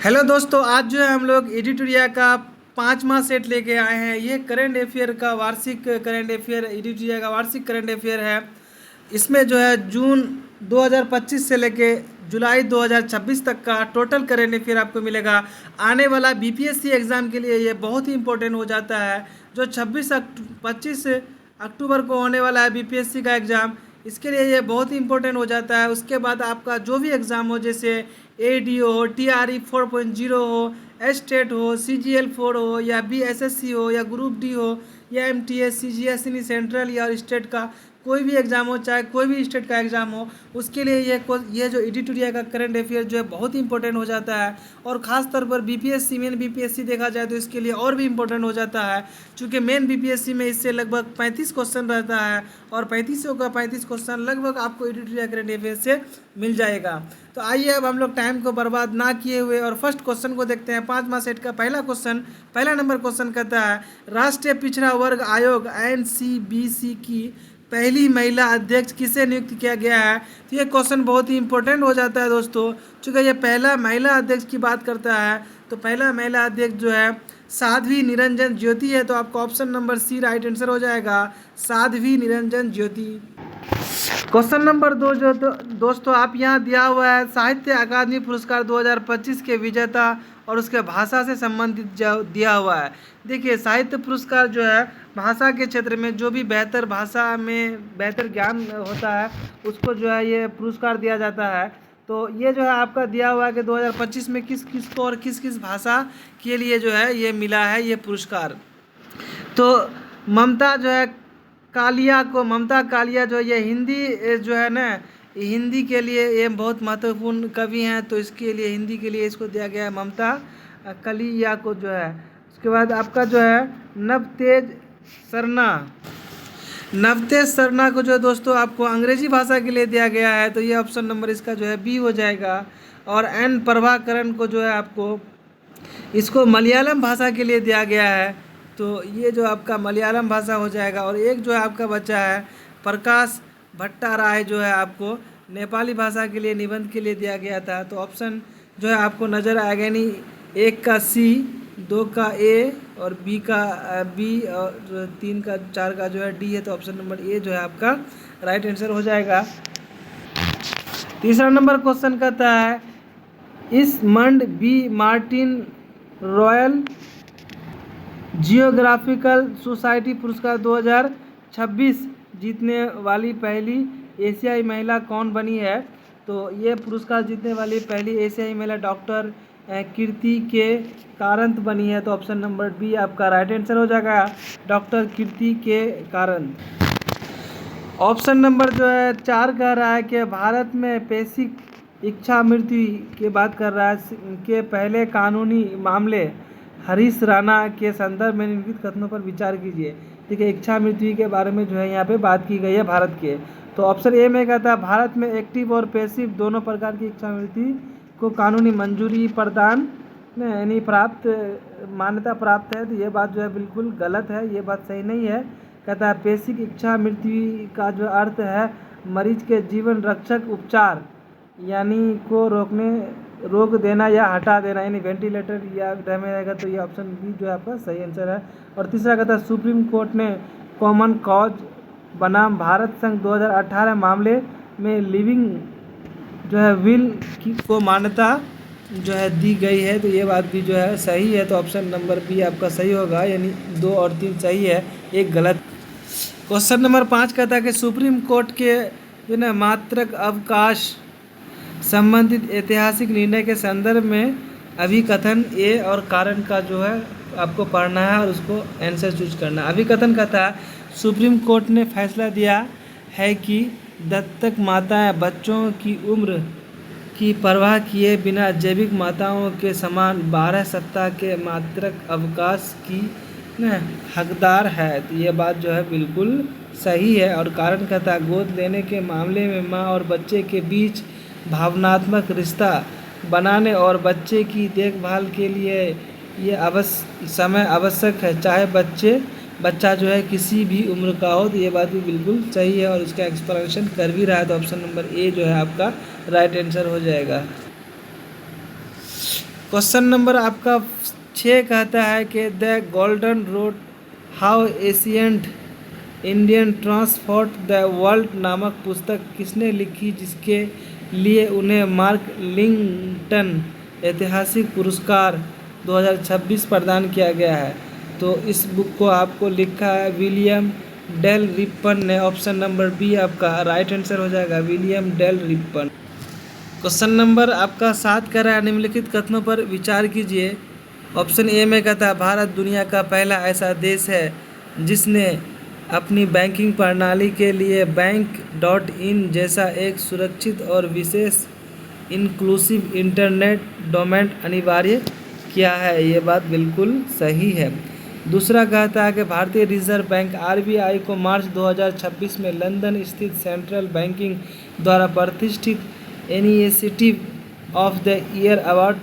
Hello दोस्तों, आज जो है हम लोग एडिटोरिया का 5वां सेट लेके आए हैं। ये करंट अफेयर का वार्षिक करंट अफेयर, एडिटोरिया का वार्षिक करंट अफेयर है। इसमें जो है जून 2025 से लेके जुलाई 2026 तक का टोटल करंट अफेयर आपको मिलेगा। आने वाला बीपीएससी एग्ज़ाम के लिए ये बहुत ही इंपॉर्टेंट हो जाता है। जो 25 अक्टूबर को होने वाला है बीपीएससी का एग्ज़ाम, इसके लिए ये बहुत ही इंपॉर्टेंट हो जाता है। उसके बाद आपका जो भी एग्ज़ाम हो, जैसे एडीओ हो, टीआरई 4.0 हो, एस्टेट हो, सीजीएल 4 हो, या बीएसएससी हो, या ग्रुप डी हो, या एमटीएस, सीजीएस यानी सेंट्रल या स्टेट का कोई भी एग्ज़ाम हो, चाहे कोई भी स्टेट का एग्ज़ाम हो, उसके लिए ये जो एडिटोरिया का करंट अफेयर जो है बहुत ही इंपॉर्टेंट हो जाता है। और ख़ास तौर पर बीपीएससी, मेन बीपीएससी देखा जाए तो इसके लिए और भी इंपॉर्टेंट हो जाता है, क्योंकि मेन बीपीएससी में इससे लगभग 35 क्वेश्चन रहता है और 35 का 35 क्वेश्चन लगभग आपको एडिटोरिया करंट अफेयर से मिल जाएगा। तो आइए अब हम लोग टाइम को बर्बाद ना किए हुए और फर्स्ट क्वेश्चन को देखते हैं। 5वां सेट का पहला क्वेश्चन, पहला नंबर क्वेश्चन कहता है, राष्ट्रीय पिछड़ा वर्ग आयोग एनसीबीसी की पहली महिला अध्यक्ष किसे नियुक्त किया गया है। तो ये क्वेश्चन बहुत ही इंपॉर्टेंट हो जाता है दोस्तों, चूँकि ये पहला महिला अध्यक्ष की बात करता है। तो पहला महिला अध्यक्ष जो है साध्वी निरंजन ज्योति है। तो आपका option number C right answer हो जाएगा, साध्वी निरंजन ज्योति। क्वेश्चन नंबर 2 जो दोस्तों आप यहाँ दिया हुआ है, साहित्य अकादमी पुरस्कार 2025 के विजेता और उसके भाषा से संबंधित दिया हुआ है। देखिए, साहित्य पुरस्कार जो है भाषा के क्षेत्र में जो भी बेहतर भाषा में बेहतर ज्ञान होता है उसको जो है ये पुरस्कार दिया जाता है। तो ये जो है आपका दिया हुआ है कि 2025 में किस किस को और किस किस भाषा के लिए जो है ये मिला है ये पुरस्कार। तो ममता कालिया जो ये हिंदी जो है ना, हिंदी के लिए ये बहुत महत्वपूर्ण कवि हैं, तो इसके लिए हिंदी के लिए इसको दिया गया है ममता कालिया को जो है। उसके बाद आपका जो है नवतेज सरना को जो है दोस्तों आपको अंग्रेजी भाषा के लिए दिया गया है। तो ये ऑप्शन नंबर इसका जो है बी हो जाएगा। और एन प्रभाकरण को जो है आपको इसको मलयालम भाषा के लिए दिया गया है। तो ये जो आपका मलयालम भाषा हो जाएगा। और एक जो है आपका बच्चा है प्रकाश भट्टाराय जो है आपको नेपाली भाषा के लिए निबंध के लिए दिया गया था। तो ऑप्शन जो है आपको नज़र आएगा, यानी 1 का सी, 2 का ए और बी का बी और 3 का 4 का जो है डी है। तो ऑप्शन नंबर ए जो है आपका राइट आंसर हो जाएगा। तीसरा नंबर क्वेश्चन कहता है, इस मंड बी मार्टिन रॉयल जियोग्राफिकल सोसाइटी पुरस्कार 2026 जीतने वाली पहली एशियाई महिला कौन बनी है। तो ये पुरस्कार जीतने वाली पहली एशियाई महिला डॉक्टर कीर्ति के कारंत बनी है। तो ऑप्शन नंबर बी आपका राइट आंसर हो जाएगा, डॉक्टर कीर्ति के कारंत। ऑप्शन नंबर जो है 4 कह रहा है कि भारत में बेसिक इच्छा मृत्यु की बात कर रहा है के पहले कानूनी मामले हरीश राणा के संदर्भ में निम्नलिखित कथनों पर विचार कीजिए। देखिए, इच्छा मृत्यु के बारे में जो है यहाँ पे बात की गई है भारत के। तो ऑप्शन ए में कहता है, भारत में एक्टिव और पैसिव दोनों प्रकार की इच्छा मृत्यु को कानूनी मंजूरी प्रदान यानी मान्यता प्राप्त है। तो ये बात जो है बिल्कुल गलत है, ये बात सही नहीं है। कहता है बेसिक इच्छा मृत्यु का जो अर्थ है मरीज के जीवन रक्षक उपचार यानी को रोक देना या हटा देना, यानी वेंटिलेटर या में रहेगा। तो ये ऑप्शन बी जो है आपका सही आंसर है। और तीसरा कहता है, सुप्रीम कोर्ट ने कॉमन कॉज बनाम भारत संघ 2018 मामले में लिविंग जो है विल को मान्यता जो है दी गई है। तो ये बात भी जो है सही है। तो ऑप्शन नंबर बी आपका सही होगा, यानी 2 और 3 सही है, एक गलत। क्वेश्चन नंबर 5 कहता है कि सुप्रीम कोर्ट के जो है मातृक अवकाश संबंधित ऐतिहासिक निर्णय के संदर्भ में अभिकथन ए और कारण का जो है आपको पढ़ना है और उसको आंसर चूज करना है। अभिकथन कहता है, सुप्रीम कोर्ट ने फैसला दिया है कि दत्तक माताएं बच्चों की उम्र की परवाह किए बिना जैविक माताओं के समान 12 सप्ताह के मातृक अवकाश की हकदार है। तो ये बात जो है बिल्कुल सही है। और कारण कहता है, गोद लेने के मामले में माँ और बच्चे के बीच भावनात्मक रिश्ता बनाने और बच्चे की देखभाल के लिए ये समय आवश्यक है, चाहे बच्चा जो है किसी भी उम्र का हो। तो ये बात भी बिल्कुल सही है और उसका एक्सप्लेनेशन कर भी रहा है। तो ऑप्शन नंबर ए जो है आपका राइट आंसर हो जाएगा। क्वेश्चन नंबर आपका 6 कहता है कि the golden road how ancient Indian transport the world नामक पुस्तक किसने लिखी, जिसके लिए उन्हें मार्क लिंगटन ऐतिहासिक पुरस्कार 2026 प्रदान किया गया है। तो इस बुक को आपको लिखा है विलियम डेल रिपन ने। ऑप्शन नंबर बी आपका राइट आंसर हो जाएगा, William Dale Ripon. Question number आपका 7 कह रहा है निम्नलिखित कथनों पर विचार कीजिए। ऑप्शन ए में कहता है भारत दुनिया का पहला ऐसा देश है जिसने अपनी बैंकिंग प्रणाली के लिए बैंक.इन जैसा एक सुरक्षित और विशेष इंक्लूसिव इंटरनेट डोमेन अनिवार्य किया है। ये बात बिल्कुल सही है। दूसरा कहता है कि भारतीय रिजर्व बैंक आरबीआई को मार्च 2026 में लंदन स्थित सेंट्रल बैंकिंग द्वारा प्रतिष्ठित initiative of the year award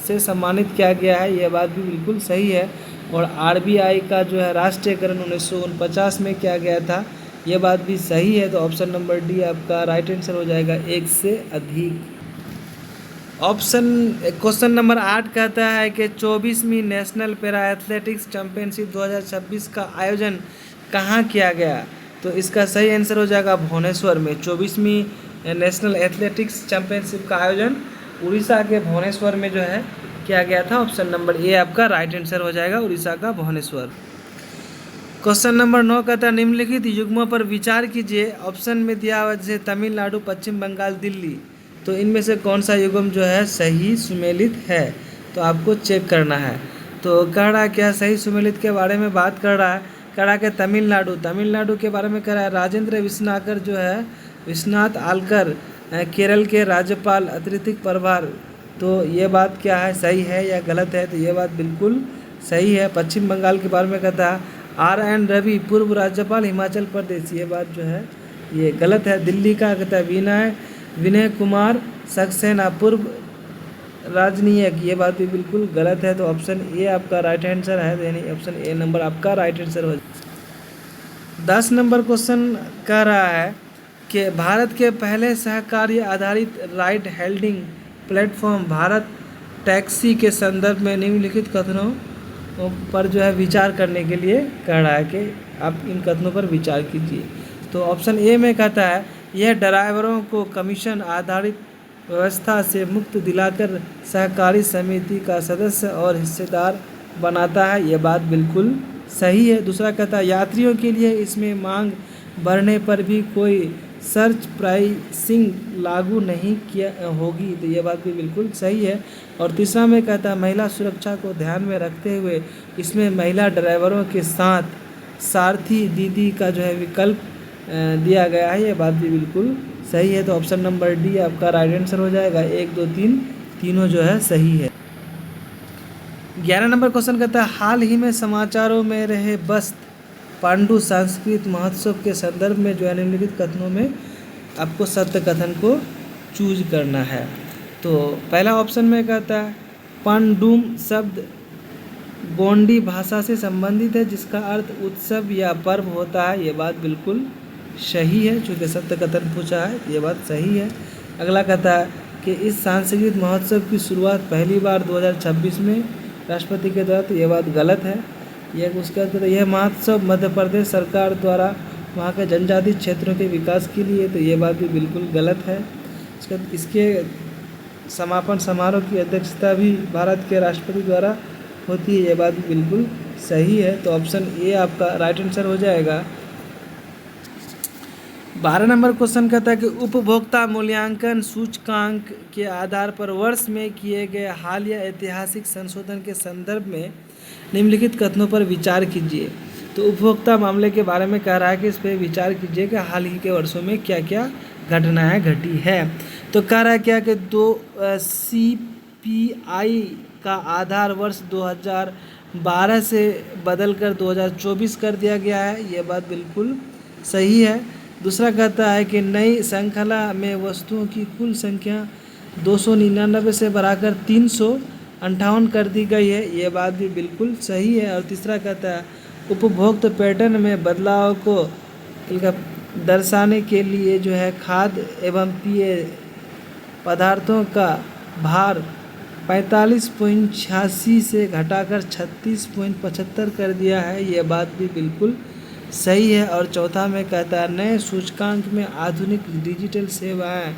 से सम्मानित किया गया है। यह बात भी बिल्कुल सही है। और आरबीआई का जो है राष्ट्रीयकरण 1949 में किया गया था, यह बात भी सही है। तो ऑप्शन नंबर डी आपका राइट आंसर हो जाएगा, एक से अधिक। क्वेश्चन नंबर 8 कहता है कि 24वीं नेशनल पैरा एथलेटिक्स चैंपियनशिप 2026 का आयोजन कहाँ किया गया। तो इसका सही आंसर हो जाएगा भुवनेश्वर में। 24वीं नेशनल एथलेटिक्स चैंपियनशिप का आयोजन उड़ीसा के भुवनेश्वर में जो है किया गया था। ऑप्शन नंबर ए आपका राइट आंसर हो जाएगा, उड़ीसा का भुवनेश्वर। क्वेश्चन नंबर 9 कहता है निम्नलिखित युग्मों पर विचार कीजिए। ऑप्शन में दिया हुआ जैसे तमिलनाडु, पश्चिम बंगाल, दिल्ली, तो इनमें से कौन सा युग्म जो है सही सुमेलित है, तो आपको चेक करना है। तो कह रहा है क्या सही सुमेलित के बारे में बात कर रहा है, कह रहा है कि तमिलनाडु के बारे में कह रहा है राजेंद्र विश्नाकर जो है विश्वनाथ आलकर केरल के राज्यपाल अतिरिक्त प्रभार। तो ये बात क्या है, सही है या गलत है, तो ये बात बिल्कुल सही है। पश्चिम बंगाल के बारे में कहता है आर.एन. रवि पूर्व राज्यपाल हिमाचल प्रदेश, ये बात जो है ये गलत है। दिल्ली का कहता है विनय कुमार सक्सेना पूर्व राजनीयक, ये बात भी बिल्कुल गलत है। तो ऑप्शन ए आपका राइट आंसर है, यानी ऑप्शन ए नंबर आपका राइट आंसर हो। 10 नंबर क्वेश्चन कह रहा है कि भारत के पहले सहकारी आधारित राइड हेल्डिंग प्लेटफॉर्म भारत टैक्सी के संदर्भ में निम्नलिखित कथनों पर जो है विचार करने के लिए कह रहा है कि आप इन कथनों पर विचार कीजिए। तो ऑप्शन ए में कहता है यह ड्राइवरों को कमीशन आधारित व्यवस्था से मुक्त दिलाकर सहकारी समिति का सदस्य और हिस्सेदार बनाता है। यह बात बिल्कुल सही है। दूसरा कहता है यात्रियों के लिए इसमें मांग बढ़ने पर भी कोई सर्च प्राइसिंग लागू नहीं किया होगी, तो ये बात भी बिल्कुल सही है। और तीसरा में कहता है महिला सुरक्षा को ध्यान में रखते हुए इसमें महिला ड्राइवरों के साथ सारथी दीदी का जो है विकल्प दिया गया है, ये बात भी बिल्कुल सही है। तो ऑप्शन नंबर डी आपका राइट आंसर हो जाएगा, 1, 2, 3 तीनों जो है सही है। 11 नंबर क्वेश्चन कहता है हाल ही में समाचारों में रहे बस्त पांडु सांस्कृतिक महोत्सव के संदर्भ में जो है निम्नलिखित कथनों में आपको सत्य कथन को चूज करना है। तो पहला ऑप्शन में कहता है पांडुम शब्द गोंडी भाषा से संबंधित है जिसका अर्थ उत्सव या पर्व होता है, ये बात बिल्कुल सही है, चूँकि सत्य कथन पूछा है, ये बात सही है। अगला कहता है कि इस सांस्कृतिक महोत्सव की शुरुआत पहली बार 2026 में राष्ट्रपति के द्वारा, तो ये बात गलत है। यह महोत्सव मध्य प्रदेश सरकार द्वारा वहाँ के जनजातीय क्षेत्रों के विकास के लिए, तो ये बात भी बिल्कुल गलत है। इसके समापन समारोह की अध्यक्षता भी भारत के राष्ट्रपति द्वारा होती है, ये बात भी बिल्कुल सही है। तो ऑप्शन ए आपका राइट आंसर हो जाएगा। 12 नंबर क्वेश्चन कहता है कि उपभोक्ता मूल्यांकन सूचकांक के आधार पर वर्ष में किए गए हालिया ऐतिहासिक संशोधन के संदर्भ में निम्नलिखित कथनों पर विचार कीजिए। तो उपभोक्ता मामले के बारे में कह रहा है कि इस पर विचार कीजिए कि हाल ही के वर्षों में क्या क्या घटनाएं घटी है। तो कह रहा है क्या कि CPI का आधार वर्ष 2012 से बदलकर 2024 कर दिया गया है, ये बात बिल्कुल सही है। दूसरा कहता है कि नई श्रृंखला में वस्तुओं की कुल संख्या 299 से बढ़ाकर 358 कर दी गई है, ये बात भी बिल्कुल सही है। और तीसरा कहता है उपभोक्ता पैटर्न में बदलाव को दर्शाने के लिए जो है खाद्य एवं पेय पदार्थों का भार 45.86 से घटाकर 36.75 कर दिया है, ये बात भी बिल्कुल सही है। और चौथा में कहता है नए सूचकांक में आधुनिक डिजिटल सेवाएं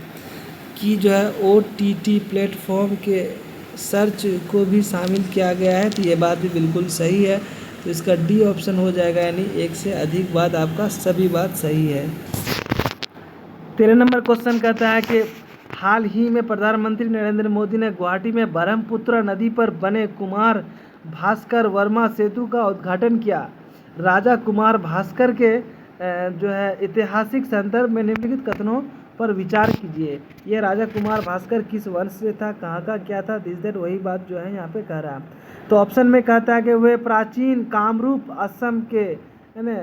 की जो है OTT प्लेटफॉर्म के सर्च को भी शामिल किया गया है, तो ये बात भी बिल्कुल सही है। तो इसका डी ऑप्शन हो जाएगा, यानी एक से अधिक बात आपका सभी बात सही है। 13 नंबर क्वेश्चन कहता है कि हाल ही में प्रधानमंत्री नरेंद्र मोदी ने गुवाहाटी में ब्रह्मपुत्र नदी पर बने कुमार भास्कर वर्मा सेतु का उद्घाटन किया। राजा कुमार भास्कर के जो है ऐतिहासिक संदर्भ में निम्नलिखित कथनों पर विचार कीजिए। ये राजा कुमार भास्कर किस वंश से था, कहाँ का क्या था, दिस दैट, वही बात जो है यहाँ पे कह रहा है। तो ऑप्शन में कहता है कि वे प्राचीन कामरूप असम के है ना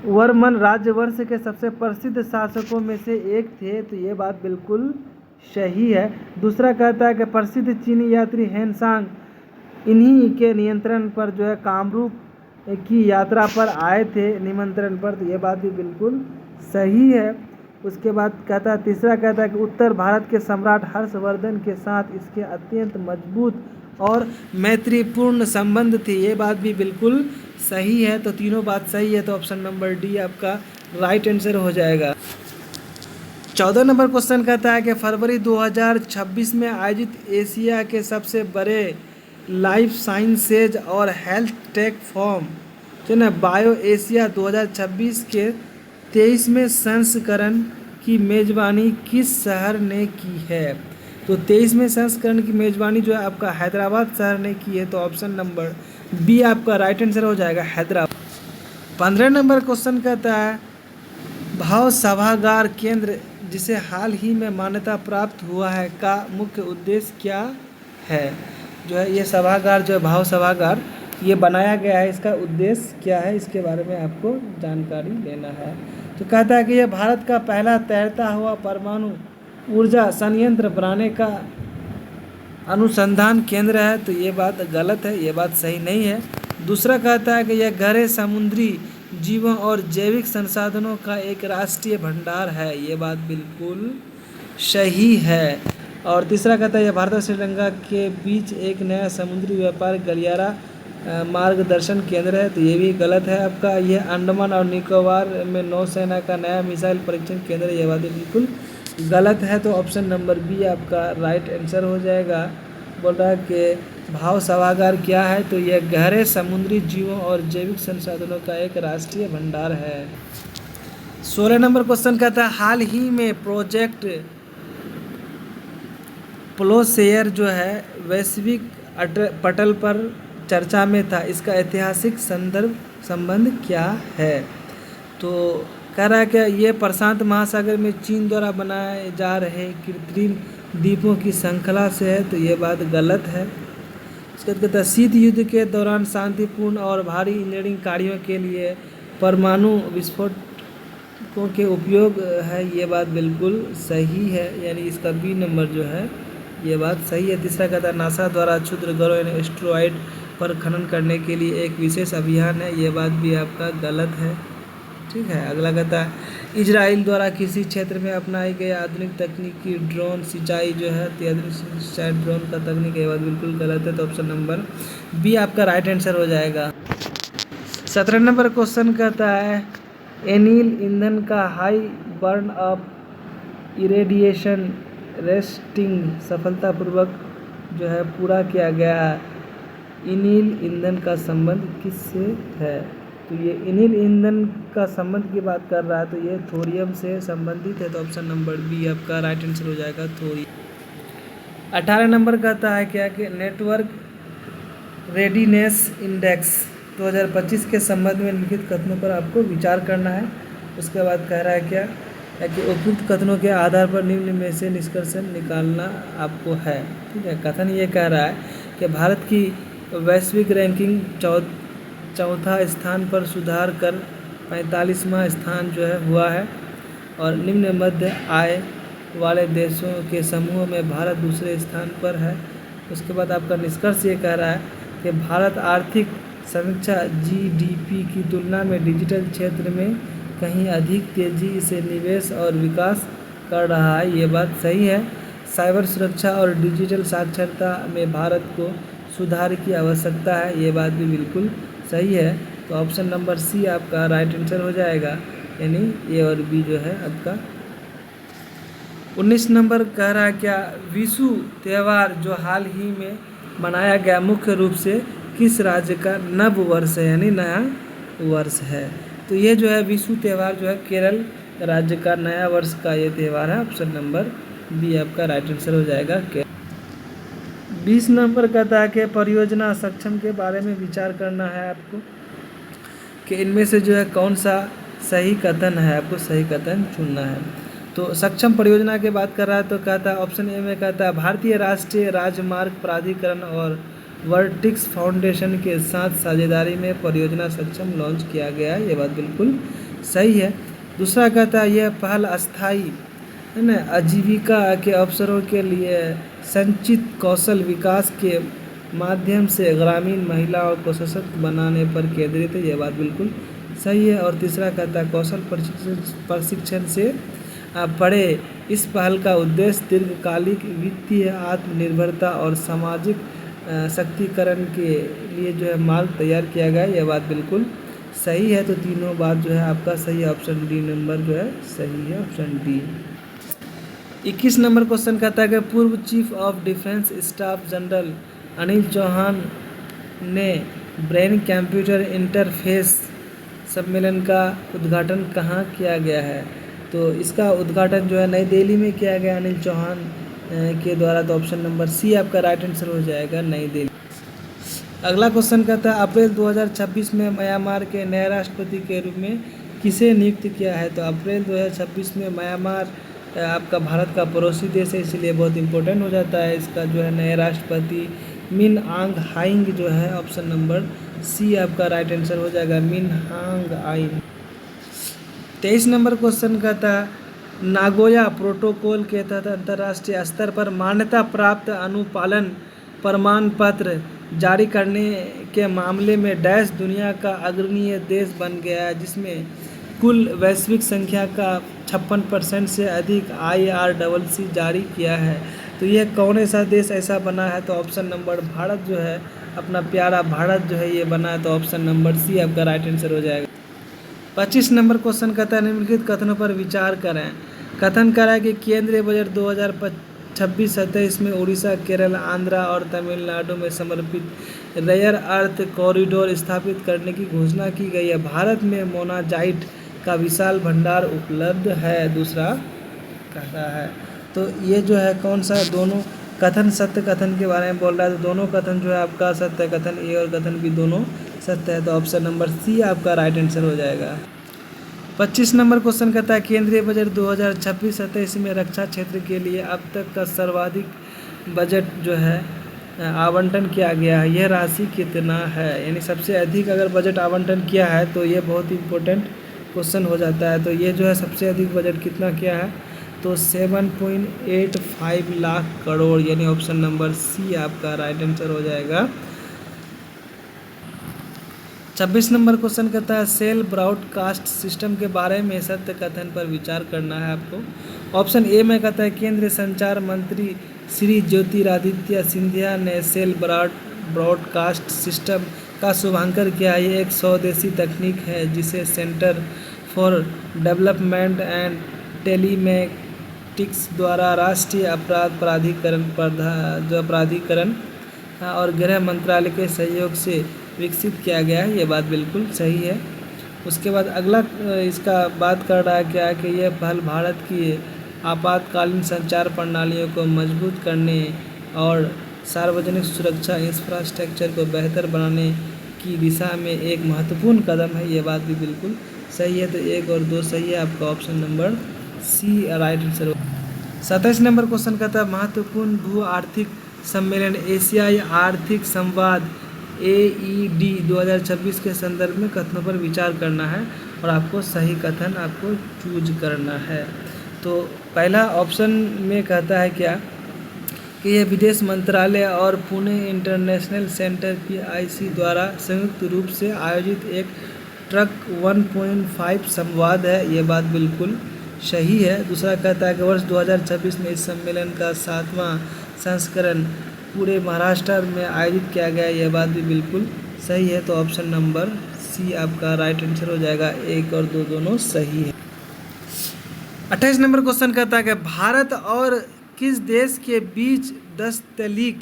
वर्मन राजवंश के सबसे प्रसिद्ध शासकों में से एक थे, तो ये बात बिल्कुल सही है। दूसरा कहता है कि प्रसिद्ध चीनी यात्री हेनसांग इन्हीं के नियंत्रण पर जो है कामरूप की यात्रा पर आए थे निमंत्रण पर, तो ये बात भी बिल्कुल सही है। उसके बाद कहता है तीसरा कहता है कि उत्तर भारत के सम्राट हर्षवर्धन के साथ इसके अत्यंत मजबूत और मैत्रीपूर्ण संबंध थे, ये बात भी बिल्कुल सही है। तो तीनों बात सही है, तो ऑप्शन नंबर डी आपका राइट आंसर हो जाएगा। 14 नंबर क्वेश्चन कहता है कि फरवरी 2026 में आयोजित एशिया के सबसे बड़े लाइफ साइंसेज और हेल्थ टेक फोरम जो ना बायो एशिया 2026 के 23वें संस्करण की मेज़बानी किस शहर ने की है। तो 23वें संस्करण की मेज़बानी जो है आपका हैदराबाद शहर ने की है, तो ऑप्शन नंबर बी आपका राइट आंसर हो जाएगा, हैदराबाद। 15 नंबर क्वेश्चन कहता है भाव सभागार केंद्र जिसे हाल ही में मान्यता प्राप्त हुआ है का मुख्य उद्देश्य क्या है। जो है ये सभागार जो है भाव सभागार ये बनाया गया है, इसका उद्देश्य क्या है, इसके बारे में आपको जानकारी लेना है। तो कहता है कि यह भारत का पहला तैरता हुआ परमाणु ऊर्जा संयंत्र बनाने का अनुसंधान केंद्र है, तो ये बात गलत है, ये बात सही नहीं है। दूसरा कहता है कि यह गहरे समुद्री जीवों और जैविक संसाधनों का एक राष्ट्रीय भंडार है, ये बात बिल्कुल सही है। और तीसरा कहता है यह भारत और श्रीलंका के बीच एक नया समुद्री व्यापार गलियारा मार्गदर्शन केंद्र है, तो ये भी गलत है आपका। यह अंडमान और निकोबार में नौसेना का नया मिसाइल परीक्षण केंद्र है, ये बात बिल्कुल गलत है। तो ऑप्शन नंबर बी आपका राइट आंसर हो जाएगा। बोल रहा है कि भाव सभागार क्या है, तो यह गहरे समुद्री जीवों और जैविक संसाधनों का एक राष्ट्रीय भंडार है। 16 नंबर क्वेश्चन कहता है हाल ही में प्रोजेक्ट प्लोशेयर जो है वैश्विक पटल पर चर्चा में था, इसका ऐतिहासिक संबंध क्या है। तो कह रहा है कि ये प्रशांत महासागर में चीन द्वारा बनाए जा रहे कृत्रिम द्वीपों की श्रृंखला से है, तो ये बात गलत है। उसके बाद कहता है शीत युद्ध के दौरान शांतिपूर्ण और भारी इंजीनियरिंग कार्यों के लिए परमाणु विस्फोटकों के उपयोग है, ये बात बिल्कुल सही है, यानी इसका बी नंबर जो है ये बात सही है। तीसरा कहता है नासा द्वारा क्षुद्र ग्रहों यानी एस्टेरॉयड पर खनन करने के लिए एक विशेष अभियान है, ये बात भी आपका गलत है। ठीक है, अगला कहता है इजराइल द्वारा किसी क्षेत्र में अपनाई गई आधुनिक तकनीकी ड्रोन सिंचाई जो है आधुनिक सिंचाई ड्रोन का तकनीक, ये बात बिल्कुल गलत है, तो ऑप्शन नंबर बी आपका राइट आंसर हो जाएगा। 17 नंबर क्वेश्चन कहता है एनील ईंधन का high burn up irradiation resting सफलतापूर्वक जो है पूरा किया गया है। एनील ईंधन का संबंध किससे है, तो ये एनील ईंधन का संबंध की बात कर रहा है, तो ये थोरियम से संबंधित है, तो ऑप्शन नंबर बी आपका राइट आंसर हो जाएगा, थोरियम। 18 नंबर कहता है क्या कि नेटवर्क रेडीनेस इंडेक्स 2025 के संबंध में लिखित कथनों पर आपको विचार करना है। उसके बाद कह रहा है क्या कि उपयुक्त कथनों के आधार पर निम्न में से निष्कर्ष निकालना आपको है। ठीक है, कथन ये कह रहा है कि भारत की वैश्विक रैंकिंग चौथा स्थान पर सुधार कर 45वां स्थान जो है हुआ है, और निम्न मध्य आय वाले देशों के समूह में भारत दूसरे स्थान पर है। उसके बाद आपका निष्कर्ष ये कह रहा है कि भारत आर्थिक समीक्षा GDP की तुलना में डिजिटल क्षेत्र में कहीं अधिक तेज़ी से निवेश और विकास कर रहा है, ये बात सही है। साइबर सुरक्षा और डिजिटल साक्षरता में भारत को सुधार की आवश्यकता है, ये बात भी बिल्कुल सही है। तो ऑप्शन नंबर सी आपका राइट आंसर हो जाएगा, यानी ए और बी जो है आपका। 19 नंबर कह रहा है क्या विशु त्यौहार जो हाल ही में मनाया गया मुख्य रूप से किस राज्य का नव वर्ष है, यानी नया वर्ष है। तो ये जो है विशु त्यौहार जो है केरल राज्य का नया वर्ष का ये त्यौहार है। ऑप्शन नंबर बी आपका राइट आंसर हो जाएगा। 20 नंबर कहता है कि परियोजना सक्षम के बारे में विचार करना है आपको, कि इनमें से जो है कौन सा सही कथन है, आपको सही कथन चुनना है। तो सक्षम परियोजना की बात कर रहा है तो कहता है ऑप्शन ए में कहता है भारतीय राष्ट्रीय राजमार्ग प्राधिकरण और वर्टिक्स फाउंडेशन के साथ साझेदारी में परियोजना सक्षम लॉन्च किया गया है, ये बात बिल्कुल सही है। दूसरा कहता है यह पहल अस्थायी है ना आजीविका के अवसरों के लिए संचित कौशल विकास के माध्यम से ग्रामीण महिलाओं को सशक्त बनाने पर केंद्रित है, यह बात बिल्कुल सही है। और तीसरा कहता है कौशल प्रशिक्षण से पढ़े इस पहल का उद्देश्य दीर्घकालिक वित्तीय आत्मनिर्भरता और सामाजिक शक्तिकरण के लिए जो है मार्ग तैयार किया गया है, यह बात बिल्कुल सही है। तो तीनों बात जो है आपका सही है, ऑप्शन डी नंबर जो है सही है, ऑप्शन डी। 21 नंबर क्वेश्चन कहता है कि पूर्व chief of defence staff general Anil Chauhan ने ब्रेन कंप्यूटर इंटरफेस सम्मेलन का उद्घाटन कहाँ किया गया है। तो इसका उद्घाटन जो है नई दिल्ली में किया गया अनिल चौहान के द्वारा। तो ऑप्शन नंबर सी आपका राइट आंसर हो जाएगा, नई दिल्ली। अगला क्वेश्चन कहता है अप्रैल 2026 में म्यांमार के नए राष्ट्रपति के रूप में किसे नियुक्त किया है। तो अप्रैल 2026 में म्यांमार आपका भारत का पड़ोसी देश है, इसलिए बहुत इंपॉर्टेंट हो जाता है। इसका जो है नए राष्ट्रपति मिन आंग हाइंग जो है, ऑप्शन नंबर सी आपका राइट आंसर हो जाएगा, मिन आंग हाइंग। 23 नंबर क्वेश्चन कहता है नागोया प्रोटोकॉल के तहत अंतर्राष्ट्रीय स्तर पर मान्यता प्राप्त अनुपालन प्रमाण पत्र जारी करने के मामले में डैश दुनिया का अग्रणीय देश बन गया है, जिसमें कुल वैश्विक संख्या का 56% से अधिक IRCC जारी किया है। तो यह कौन ऐसा देश ऐसा बना है। तो ऑप्शन नंबर भारत जो है, अपना प्यारा भारत जो है ये बना है। तो ऑप्शन नंबर सी आपका राइट आंसर हो जाएगा। 25 नंबर क्वेश्चन कहता है निम्नलिखित कथनों पर विचार करें। कथन करा है कि केंद्रीय बजट 2026-27 में उड़ीसा, केरल, आंध्रा और तमिलनाडु में समर्पित रेयर अर्थ कॉरिडोर स्थापित करने की घोषणा की गई है। भारत में मोनाजाइट का विशाल भंडार उपलब्ध है, दूसरा कहता है। तो ये जो है कौन सा दोनों कथन सत्य कथन के बारे में बोल रहा है। तो दोनों कथन जो है आपका सत्य कथन ए और कथन बी दोनों सत्य है। तो ऑप्शन नंबर सी आपका राइट आंसर हो जाएगा। 25 नंबर क्वेश्चन कहता है केंद्रीय बजट 2026-27 में रक्षा क्षेत्र के लिए अब तक का सर्वाधिक बजट जो है आवंटन किया गया है, यह राशि कितना है। यानी सबसे अधिक अगर बजट आवंटन किया है तो ये बहुत इंपॉर्टेंट क्वेश्चन हो जाता है। तो ये जो है सबसे अधिक बजट कितना किया है। तो 7.85 लाख करोड़, यानी ऑप्शन नंबर सी आपका राइट आंसर हो जाएगा। 26 नंबर क्वेश्चन कहता है सेल ब्रॉडकास्ट सिस्टम के बारे में सत्य कथन पर विचार करना है आपको। ऑप्शन ए में कहता है केंद्रीय संचार मंत्री श्री ज्योतिरादित्य सिंधिया ने सेल ब्रॉडकास्ट सिस्टम का शुभारंभ किया। ये एक स्वदेशी तकनीक है जिसे centre for development and telematics द्वारा राष्ट्रीय अपराध प्राधिकरण और गृह मंत्रालय के सहयोग से विकसित किया गया है, ये बात बिल्कुल सही है। उसके बाद अगला इसका बात कर रहा है क्या कि यह पहल भारत की आपातकालीन संचार प्रणालियों को मजबूत करने और सार्वजनिक सुरक्षा इंफ्रास्ट्रक्चर को बेहतर बनाने की दिशा में एक महत्वपूर्ण कदम है, ये बात भी बिल्कुल सही है। तो 1 और 2 सही है, आपका option number C right answer. 27 number question कहता है महत्वपूर्ण भू आर्थिक सम्मेलन एशियाई आर्थिक संवाद AED 2026 के संदर्भ में कथनों पर विचार करना है और आपको सही कथन आपको चूज करना है। तो पहला ऑप्शन में कहता है क्या कि यह विदेश मंत्रालय और पुणे इंटरनेशनल सेंटर PIC द्वारा संयुक्त रूप से आयोजित एक ट्रक 1.5 संवाद है, ये बात बिल्कुल सही है। दूसरा कहता है कि वर्ष 2026 में इस सम्मेलन का 7वां संस्करण पूरे महाराष्ट्र में आयोजित किया गया, यह बात भी बिल्कुल सही है। तो ऑप्शन नंबर सी आपका राइट आंसर हो जाएगा। 1 और 2 दोनों सही है। 28 नंबर क्वेश्चन कहता है कि भारत और किस देश के बीच 10 तलीक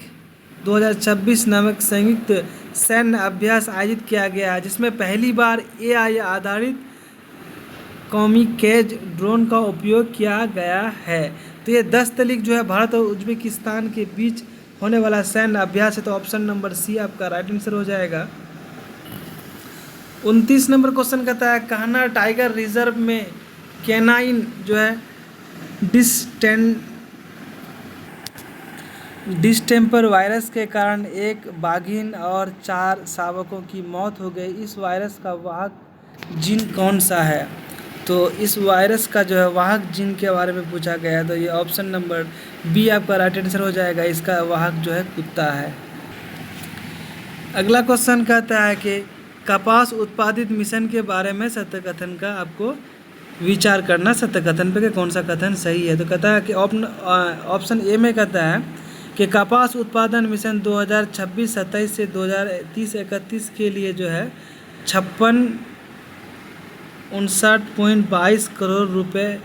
2026 नामक संयुक्त सैन्य अभ्यास आयोजित किया गया है, जिसमें पहली बार AI आधारित कॉमिकेज ड्रोन का उपयोग किया गया है। तो ये 10 तलीक जो है भारत और उज्बेकिस्तान के बीच होने वाला सैन्य अभ्यास है। तो ऑप्शन नंबर सी आपका राइट आंसर हो जाएगा। 29 नंबर क्वेश्चन कहता है कान्हा टाइगर रिजर्व में कैनाइन जो है डिस्टेम्पर वायरस के कारण एक बाघिन और 4 शावकों की मौत हो गई। इस वायरस का वाहक जीन कौन सा है? तो इस वायरस का जो है वाहक जीन के बारे में पूछा गया है। तो ये ऑप्शन नंबर बी आपका राइट आंसर हो जाएगा। इसका वाहक जो है कुत्ता है। अगला क्वेश्चन कहता है कि कपास उत्पादित मिशन के बारे में सत्य कथन का आपको विचार करना, सत्य कथन पे कि कौन सा कथन सही है। तो कहता है कि ऑप्शन ए में कहता है कि कपास उत्पादन मिशन 2026-27 से 2030-31 के लिए जो है 59.22 करोड़ रुपए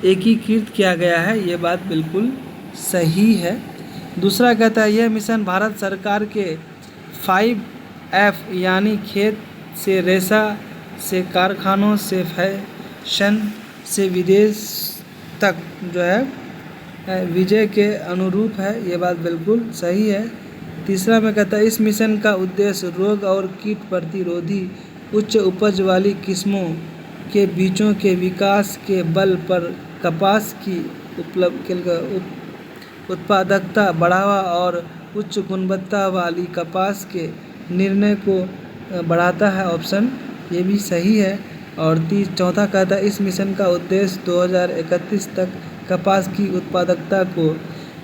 एकीकृत किया गया है, ये बात बिल्कुल सही है। दूसरा कहता है यह मिशन भारत सरकार के 5F यानी खेत से रेशा से कारखानों से फैशन से विदेश तक जो है विजय के अनुरूप है, ये बात बिल्कुल सही है। तीसरा में कहता है इस मिशन का उद्देश्य रोग और कीट प्रतिरोधी उच्च उपज वाली किस्मों के बीजों के विकास के बल पर कपास की उत्पादकता बढ़ावा और उच्च गुणवत्ता वाली कपास के निर्णय को बढ़ाता है, ऑप्शन ये भी सही है। और चौथा कहता है इस मिशन का उद्देश्य 2031 तक कपास की उत्पादकता को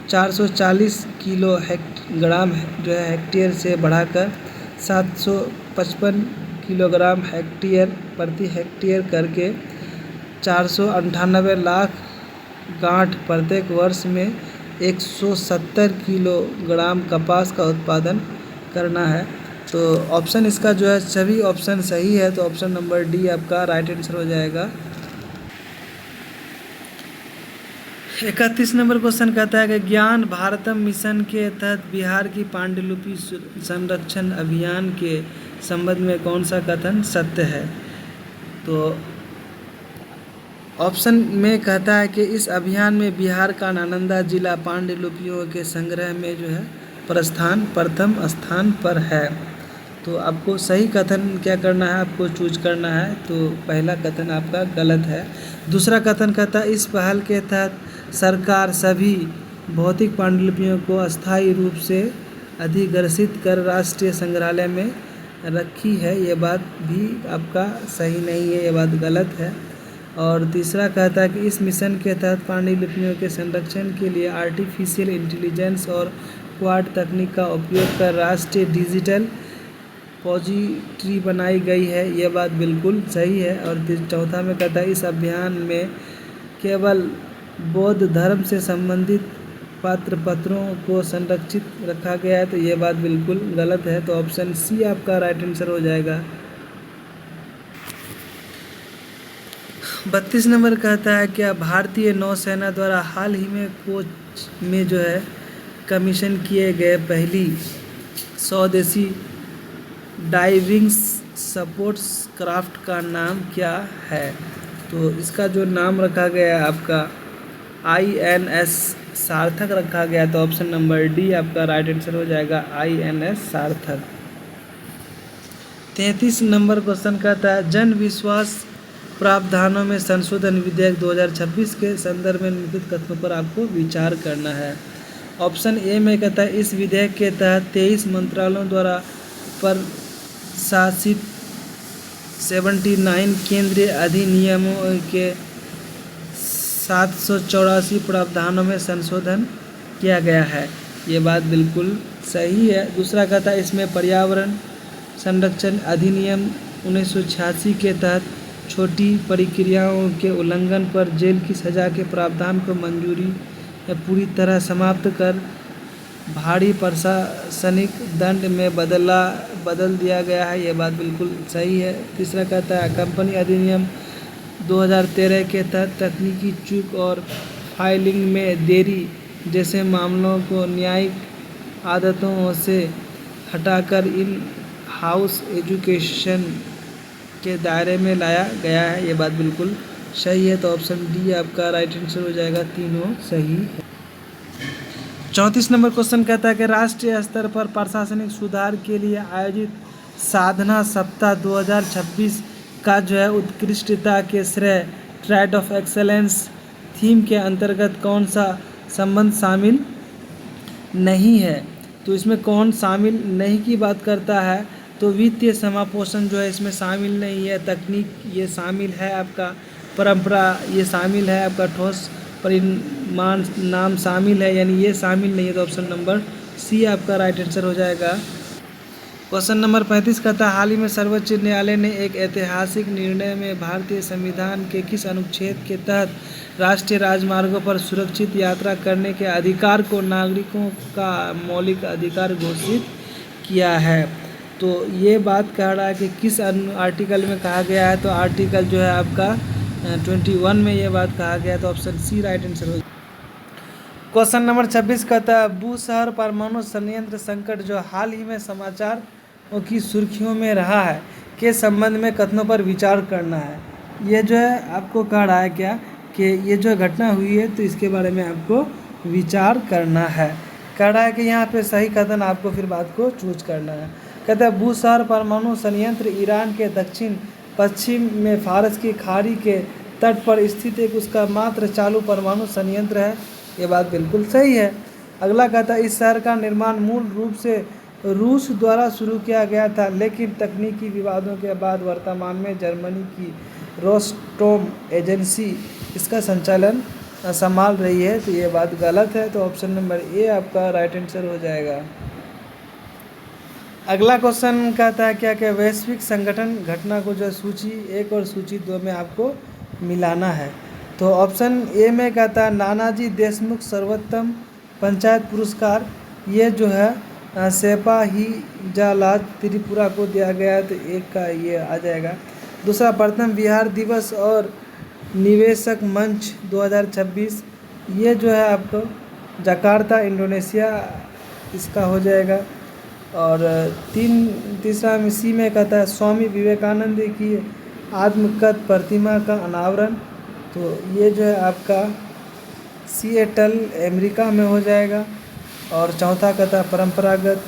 440 किलोग्राम जो है हेक्टेयर से बढ़ाकर 755 किलोग्राम हेक्टेयर प्रति हेक्टेयर करके 498 लाख गांठ प्रत्येक वर्ष में 170 किलोग्राम कपास का उत्पादन करना है। तो ऑप्शन इसका जो है सभी ऑप्शन सही है। तो ऑप्शन नंबर डी आपका राइट आंसर हो जाएगा। 31 नंबर क्वेश्चन कहता है कि ज्ञान भारतम मिशन के तहत बिहार की पांडुलिपि संरक्षण अभियान के संबंध में कौन सा कथन सत्य है? तो ऑप्शन में कहता है कि इस अभियान में बिहार का नालंदा जिला पांडुलिपियों के संग्रह में जो है प्रथम स्थान पर है। तो आपको सही कथन क्या करना है, आपको चूज करना है। तो पहला कथन आपका गलत है। दूसरा कथन कहता है इस पहल के तहत सरकार सभी भौतिक पांडुलिपियों को अस्थायी रूप से अधिग्रहित कर राष्ट्रीय संग्रहालय में रखी है, ये बात भी आपका सही नहीं है, ये बात गलत है। और तीसरा कहता है कि इस मिशन के तहत पांडुलिपियों के संरक्षण के लिए आर्टिफिशियल इंटेलिजेंस और क्वाड तकनीक का उपयोग कर राष्ट्रीय डिजिटल रिपॉजिटरी बनाई गई है, यह बात बिल्कुल सही है। और चौथा में कहता है इस अभियान में केवल बौद्ध धर्म से संबंधित पत्रों को संरक्षित रखा गया है, तो ये बात बिल्कुल गलत है। तो ऑप्शन सी आपका राइट आंसर हो जाएगा। 32 नंबर कहता है क्या भारतीय नौसेना द्वारा हाल ही में कोच में जो है कमीशन किए गए पहली स्वदेशी डाइविंग सपोर्ट क्राफ्ट का नाम क्या है? तो इसका जो नाम रखा गया है आपका INS सार्थक रखा गया, तो ऑप्शन नंबर डी आपका राइट आंसर हो जाएगा, INS सार्थक। 33 नंबर क्वेश्चन कहता है जन विश्वास प्रावधानों में संशोधन विधेयक 2026 के संदर्भ में निम्नलिखित कथनों पर आपको विचार करना है। ऑप्शन ए में कहता है इस विधेयक के तहत 23 मंत्रालयों द्वारा प्रशासित 79 केंद्रीय अधिनियमों के 784 प्रावधानों में संशोधन किया गया है, ये बात बिल्कुल सही है। दूसरा कहता है इसमें पर्यावरण संरक्षण अधिनियम 1986 के तहत छोटी प्रक्रियाओं के उल्लंघन पर जेल की सज़ा के प्रावधान को मंजूरी पूरी तरह समाप्त कर भारी प्रशासनिक दंड में बदल दिया गया है। ये बात बिल्कुल सही है। तीसरा कहता है कंपनी अधिनियम 2013 के तहत तकनीकी चूक और फाइलिंग में देरी जैसे मामलों को न्यायिक आदतों से हटाकर इन हाउस एजुकेशन के दायरे में लाया गया है। ये बात बिल्कुल सही है। तो ऑप्शन डी आपका राइट आंसर हो जाएगा, तीनों सही है। 34 नंबर क्वेश्चन कहता है कि राष्ट्रीय स्तर पर प्रशासनिक सुधार के लिए आयोजित साधना सप्ताह 2026 का जो है उत्कृष्टता के श्रेय ट्राइड ऑफ एक्सेलेंस थीम के अंतर्गत कौन सा संबंध शामिल नहीं है। तो इसमें कौन शामिल नहीं की बात करता है, तो वित्तीय समापोषण जो है इसमें शामिल नहीं है, तकनीक ये शामिल है, आपका परंपरा ये शामिल है, आपका ठोस परिमाण नाम शामिल है, यानी ये शामिल नहीं है। तो ऑप्शन नंबर सी आपका राइट आंसर हो जाएगा। क्वेश्चन नंबर 35 कहता है हाल ही में सर्वोच्च न्यायालय ने एक ऐतिहासिक निर्णय में भारतीय संविधान के किस अनुच्छेद के तहत राष्ट्रीय राजमार्गों पर सुरक्षित यात्रा करने के अधिकार को नागरिकों का मौलिक अधिकार घोषित किया है। तो ये बात कह रहा है कि किस आर्टिकल में कहा गया है, तो आर्टिकल जो है आपका 21 में ये बात कहा गया है। तो ऑप्शन सी राइट आंसर हो। क्वेश्चन नंबर 26 कहता है बूसहर परमाणु संयंत्र संकट जो हाल ही में समाचारों की सुर्खियों में रहा है के संबंध में कथनों पर विचार करना है। ये जो है आपको कह रहा है क्या कि ये जो घटना हुई है तो इसके बारे में आपको विचार करना है। कह रहा है कि यहाँ पे सही कथन आपको फिर बात को चूज करना है। कहता है बूसहर परमाणु संयंत्र ईरान के दक्षिण पश्चिम में फारस की खाड़ी के तट पर स्थित एक उसका मात्र चालू परमाणु संयंत्र है। ये बात बिल्कुल सही है। अगला कहता है इस शहर का निर्माण मूल रूप से रूस द्वारा शुरू किया गया था, लेकिन तकनीकी विवादों के बाद वर्तमान में जर्मनी की रोस्टोम एजेंसी इसका संचालन संभाल रही है। तो ये बात गलत है। तो ऑप्शन नंबर ए आपका राइट आंसर हो जाएगा। अगला क्वेश्चन कहता है क्या क्या वैश्विक संगठन घटना को जो सूची 1 और सूची 2 में आपको मिलाना है। तो ऑप्शन ए में कहता है नानाजी देशमुख सर्वोत्तम पंचायत पुरस्कार, ये जो है सेपाहीजालाज त्रिपुरा को दिया गया है। तो एक का ये आ जाएगा। दूसरा प्रथम बिहार दिवस और निवेशक मंच 2026, ये जो है आपको जकार्ता इंडोनेशिया इसका हो जाएगा। और तीसरा में सी में कहता है स्वामी विवेकानंद की आत्मकथ प्रतिमा का अनावरण, तो ये जो है आपका सिएटल अमेरिका में हो जाएगा। और चौथा कहता है परंपरागत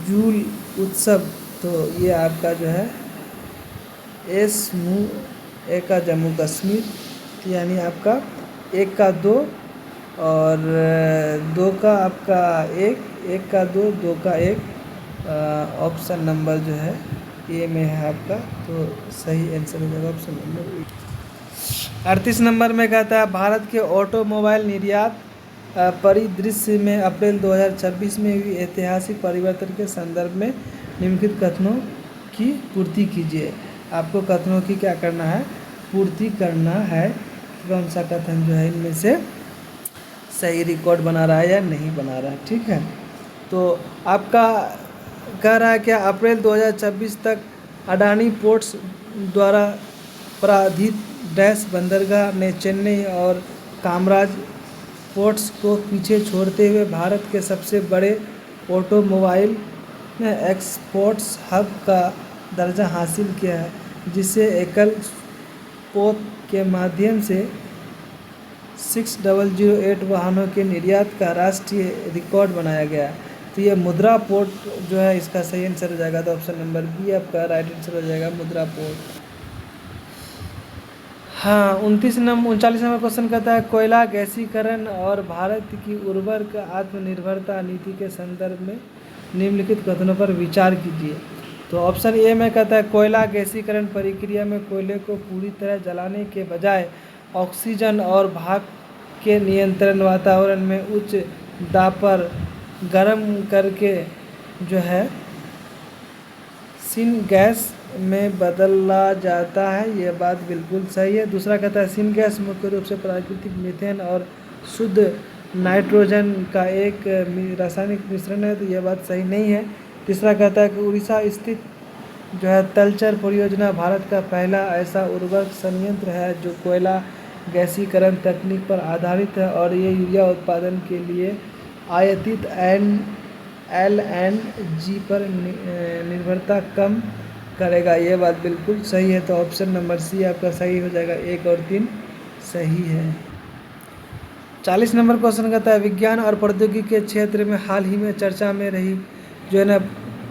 जूल उत्सव, तो ये आपका जो है ए का जम्मू कश्मीर, यानी आपका 1 का 2 और 2 का आपका 1 का 2, 2 का 1। ऑप्शन नंबर जो है ए में है आपका, तो सही आंसर हो जाएगा ऑप्शन नंबर 38 नंबर में कहता है भारत के ऑटोमोबाइल निर्यात परिदृश्य में अप्रैल 2026 में हुई ऐतिहासिक परिवर्तन के संदर्भ में निम्नलिखित कथनों की पूर्ति कीजिए। आपको कथनों की क्या करना है, पूर्ति करना है। कौन सा कथन जो है इनमें से सही रिकॉर्ड बना रहा है या नहीं बना रहा है। ठीक है, तो आपका कह रहा है क्या अप्रैल 2026 तक अडानी पोर्ट्स द्वारा प्राधित डैश बंदरगाह ने चेन्नई और कामराज पोर्ट्स को पीछे छोड़ते हुए भारत के सबसे बड़े ऑटोमोबाइल एक्सपोर्ट्स हब का दर्जा हासिल किया है, जिसे एकल पोत के माध्यम से 6008 वाहनों के निर्यात का राष्ट्रीय रिकॉर्ड बनाया गया। तो ये मुद्रा पोर्ट जो है इसका सही आंसर हो जाएगा। तो ऑप्शन नंबर बी आपका राइट आंसर हो जाएगा, मुद्रा पोर्ट। हाँ, 39 नंबर क्वेश्चन कहता है कोयला गैसीकरण और भारत की उर्वरक आत्मनिर्भरता नीति के संदर्भ में निम्नलिखित कथनों पर विचार कीजिए। तो ऑप्शन ए में कहता है कोयला गैसीकरण प्रक्रिया में कोयले को पूरी तरह जलाने के बजाय ऑक्सीजन और भाप के नियंत्रण वातावरण में उच्च दाब पर गर्म करके जो है सिन गैस में बदला जाता है, ये बात बिल्कुल सही है। दूसरा कहता है सिनगैस मुख्य रूप से प्राकृतिक मीथेन और शुद्ध नाइट्रोजन का एक रासायनिक मिश्रण है, तो यह बात सही नहीं है। तीसरा कहता है कि उड़ीसा स्थित जो है तलचर परियोजना भारत का पहला ऐसा उर्वरक संयंत्र है जो कोयला गैसीकरण तकनीक पर आधारित है और ये यूरिया उत्पादन के लिए आयातित LNG पर निर्भरता कम करेगा, ये बात बिल्कुल सही है। तो ऑप्शन नंबर सी आपका सही हो जाएगा, 1 और 3 सही है। 40 नंबर क्वेश्चन कहता है विज्ञान और प्रौद्योगिकी के क्षेत्र में हाल ही में चर्चा में रही जो है ना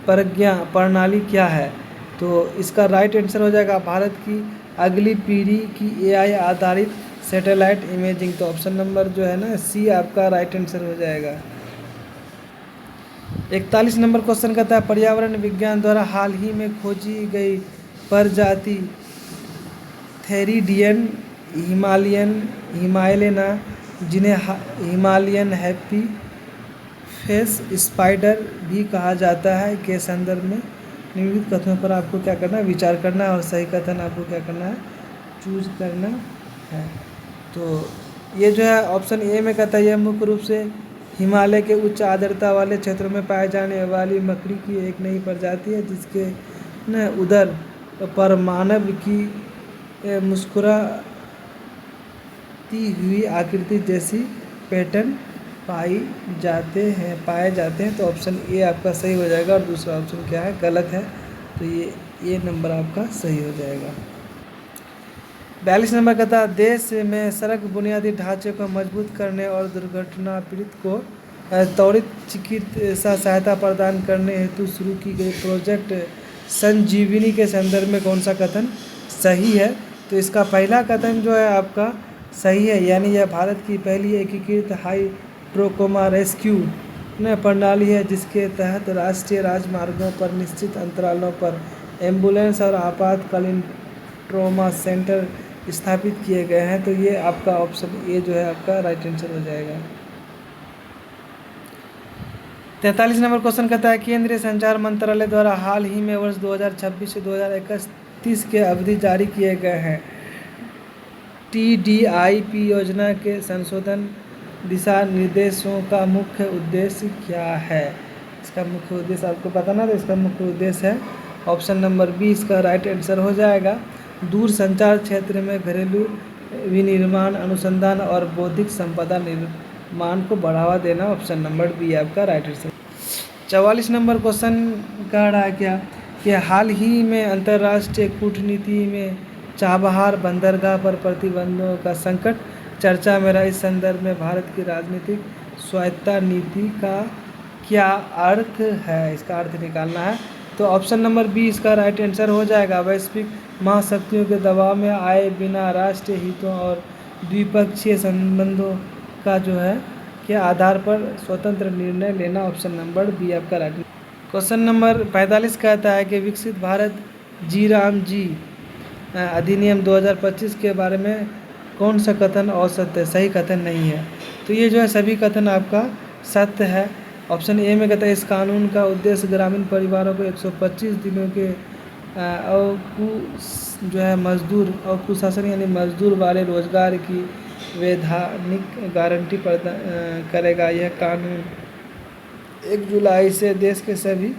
प्रज्ञा प्रणाली क्या है, तो इसका राइट आंसर हो जाएगा भारत की अगली पीढ़ी की AI आधारित सैटेलाइट इमेजिंग। तो ऑप्शन नंबर जो है ना सी आपका राइट आंसर हो जाएगा। 41 नंबर क्वेश्चन कहता है पर्यावरण विज्ञान द्वारा हाल ही में खोजी गई प्रजाति थेरिडियन हिमालयना जिन्हें हिमालयन हैप्पी फेस स्पाइडर भी कहा जाता है के संदर्भ में निम्नलिखित कथनों पर आपको क्या करना है, विचार करना है और सही कथन आपको क्या करना है, चूज करना है। तो ये जो है ऑप्शन ए में कहता है यह मुख्य रूप से हिमालय के उच्च आर्द्रता वाले क्षेत्रों में पाए जाने वाली मकड़ी की एक नई प्रजाति है जिसके न उदर पर मानव की मुस्कुराती हुई आकृति जैसी पैटर्न पाए जाते हैं। तो ऑप्शन ए आपका सही हो जाएगा और दूसरा ऑप्शन क्या है, गलत है। तो ये नंबर आपका सही हो जाएगा। 42 नंबर कहता है देश में सड़क बुनियादी ढांचे को मजबूत करने और दुर्घटना पीड़ित को त्वरित चिकित्सा सहायता प्रदान करने हेतु शुरू की गई प्रोजेक्ट संजीवनी के संदर्भ में कौन सा कथन सही है, तो इसका पहला कथन जो है आपका सही है, यानी यह भारत की पहली एकीकृत हाई ट्रोकोमा रेस्क्यू प्रणाली है जिसके तहत राष्ट्रीय राजमार्गों पर निश्चित अंतरालों पर एम्बुलेंस और आपातकालीन ट्रॉमा सेंटर स्थापित किए गए हैं। तो ये आपका ऑप्शन ए जो है आपका राइट आंसर हो जाएगा। 43 नंबर क्वेश्चन कहता है केंद्रीय संचार मंत्रालय द्वारा हाल ही में वर्ष 2026 से 2031 के अवधि जारी किए गए हैं TDIP योजना के संशोधन दिशा निर्देशों का मुख्य उद्देश्य क्या है। इसका मुख्य उद्देश्य आपको बताना, तो इसका मुख्य उद्देश्य है ऑप्शन नंबर बी इसका राइट आंसर हो जाएगा दूर संचार क्षेत्र में घरेलू विनिर्माण अनुसंधान और बौद्धिक संपदा निर्माण को बढ़ावा देना। ऑप्शन नंबर बी आपका राइट आंसर। 44 नंबर क्वेश्चन कह रहा है क्या कि हाल ही में अंतर्राष्ट्रीय कूटनीति में चाबहार बंदरगाह पर प्रतिबंधों का संकट चर्चा में रहा, इस संदर्भ में भारत की राजनीतिक स्वायत्तता नीति का क्या अर्थ है, इसका अर्थ निकालना है। तो ऑप्शन नंबर बी इसका राइट आंसर हो जाएगा वैश्विक महाशक्तियों के दबाव में आए बिना राष्ट्रीय हितों और द्विपक्षीय संबंधों का जो है के आधार पर स्वतंत्र निर्णय लेना। ऑप्शन नंबर बी आपका राइट। क्वेश्चन नंबर 45 कहता है कि विकसित भारत जी अधिनियम 2025 के बारे में कौन सा कथन असत्य है, सही कथन नहीं है। तो ये जो है सभी कथन आपका सत्य है। ऑप्शन ए में कहता है इस कानून का उद्देश्य ग्रामीण परिवारों को 125 दिनों के जो है मजदूर और कुशासन यानी मजदूर वाले रोजगार की वैधानिक गारंटी प्रदान करेगा। यह कानून 1 जुलाई से देश के सभी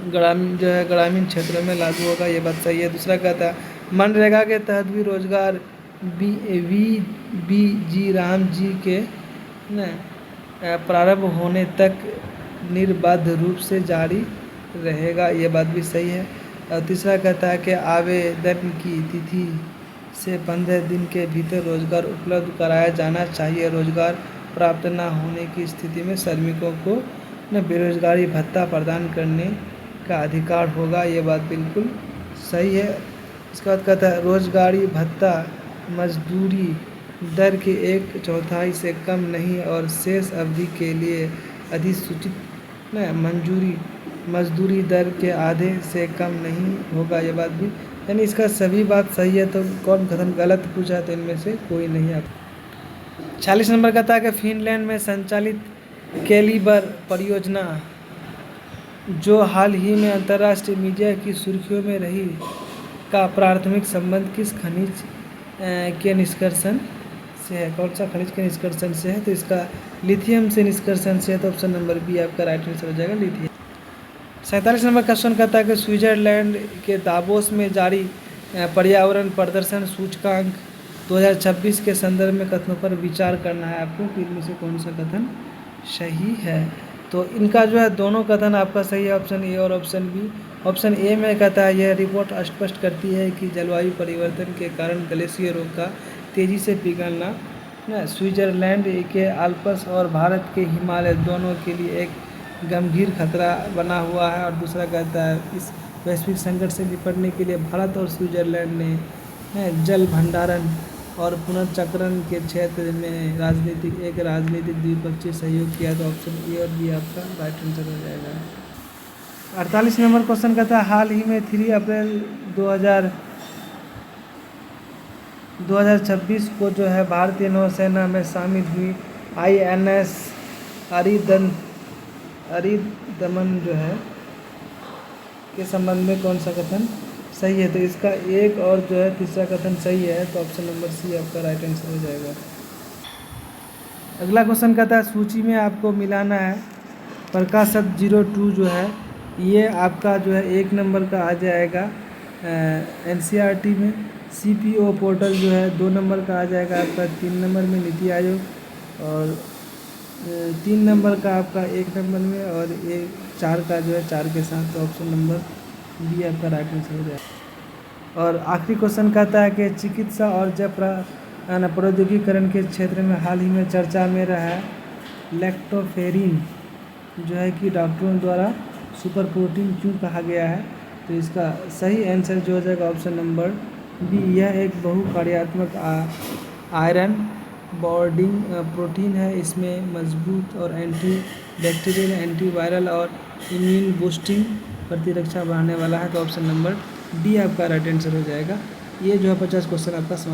ग्रामीण क्षेत्रों में लागू होगा, ये बात सही है। दूसरा कहता है मनरेगा के तहत भी रोजगार जी राम जी के प्रारंभ होने तक निर्बाध रूप से जारी रहेगा, ये बात भी सही है। और तीसरा कहता है कि आवेदन की तिथि से 15 दिन के भीतर रोजगार उपलब्ध कराया जाना चाहिए। रोजगार प्राप्त न होने की स्थिति में श्रमिकों को बेरोजगारी भत्ता प्रदान करने का अधिकार होगा, ये बात बिल्कुल सही है। इसके बाद कहता है रोजगारी भत्ता मजदूरी दर के 1/4 से कम नहीं और शेष अवधि के लिए अधिसूचित मजदूरी दर के आधे से कम नहीं होगा, ये बात भी यानी इसका सभी बात सही है। तो कौन कथन गलत पूछा, तो इनमें से कोई नहीं। आप 46 नंबर कहता है कि फिनलैंड में संचालित कैलिबर परियोजना जो हाल ही में अंतर्राष्ट्रीय मीडिया की सुर्खियों में रही का प्राथमिक संबंध किस खनिज के निष्कर्षण से है? कौन सा खनिज के निष्कर्षण से है? तो इसका लिथियम से निष्कर्षण से है। तो ऑप्शन नंबर बी आपका राइट आंसर हो जाएगा, लिथियम। 47 नंबर क्वेश्चन कहता है कि स्विट्जरलैंड के दावोस में जारी पर्यावरण प्रदर्शन सूचकांक 2026 के संदर्भ में कथनों पर विचार करना है आपको कि इनमें से कौन सा कथन सही है। तो इनका जो है दोनों कथन आपका सही है, ऑप्शन ए और ऑप्शन बी। ऑप्शन ए में कहता है यह रिपोर्ट स्पष्ट करती है कि जलवायु परिवर्तन के कारण ग्लेशियरों का तेज़ी से पिघलना स्विट्जरलैंड के आल्प्स और भारत के हिमालय दोनों के लिए एक गंभीर खतरा बना हुआ है। और दूसरा कहता है इस वैश्विक संकट से निपटने के लिए भारत और स्विट्जरलैंड ने जल भंडारण और पुनर्चक्रण के क्षेत्र में राजनीतिक द्विपक्षीय सहयोग किया। तो ऑप्शन ए और बी आपका राइट आंसर हो जाएगा। 48 नंबर क्वेश्चन कहता है हाल ही में 3 अप्रैल 2026 को जो है भारतीय नौसेना में शामिल हुई INS अरिदमन जो है के संबंध में कौन सा कथन सही है? तो इसका एक और जो है तीसरा कथन सही है। तो ऑप्शन नंबर सी आपका राइट आंसर हो जाएगा। अगला क्वेश्चन कहता है सूची में आपको मिलाना है प्रकाशक 02 जो है ये आपका जो है 1 नंबर का आ जाएगा NCERT में। CPO पोर्टल जो है 2 नंबर का आ जाएगा आपका, 3 नंबर में नीति आयोग और 3 नंबर का आपका 1 नंबर में और 4 का जो है 4 के साथ। तो ऑप्शन नंबर बी आपका राइट आंसर हो जाएगा। और आखिरी क्वेश्चन कहता है कि चिकित्सा और जैव प्रौद्योगिकीकरण के क्षेत्र में हाल ही में चर्चा में रहा लैक्टोफेरिन जो है कि डॉक्टरों द्वारा सुपर प्रोटीन क्यों कहा गया है? तो इसका सही आंसर जो हो जाएगा ऑप्शन नंबर बी। यह एक बहुकार्यात्मक आयरन बॉन्डिंग प्रोटीन है। इसमें मजबूत और एंटी बैक्टीरियल, एंटीवायरल और इम्यून बूस्टिंग प्रतिरक्षा बढ़ाने वाला है। तो ऑप्शन नंबर डी आपका राइट आंसर हो जाएगा। ये जो है 50 क्वेश्चन आपका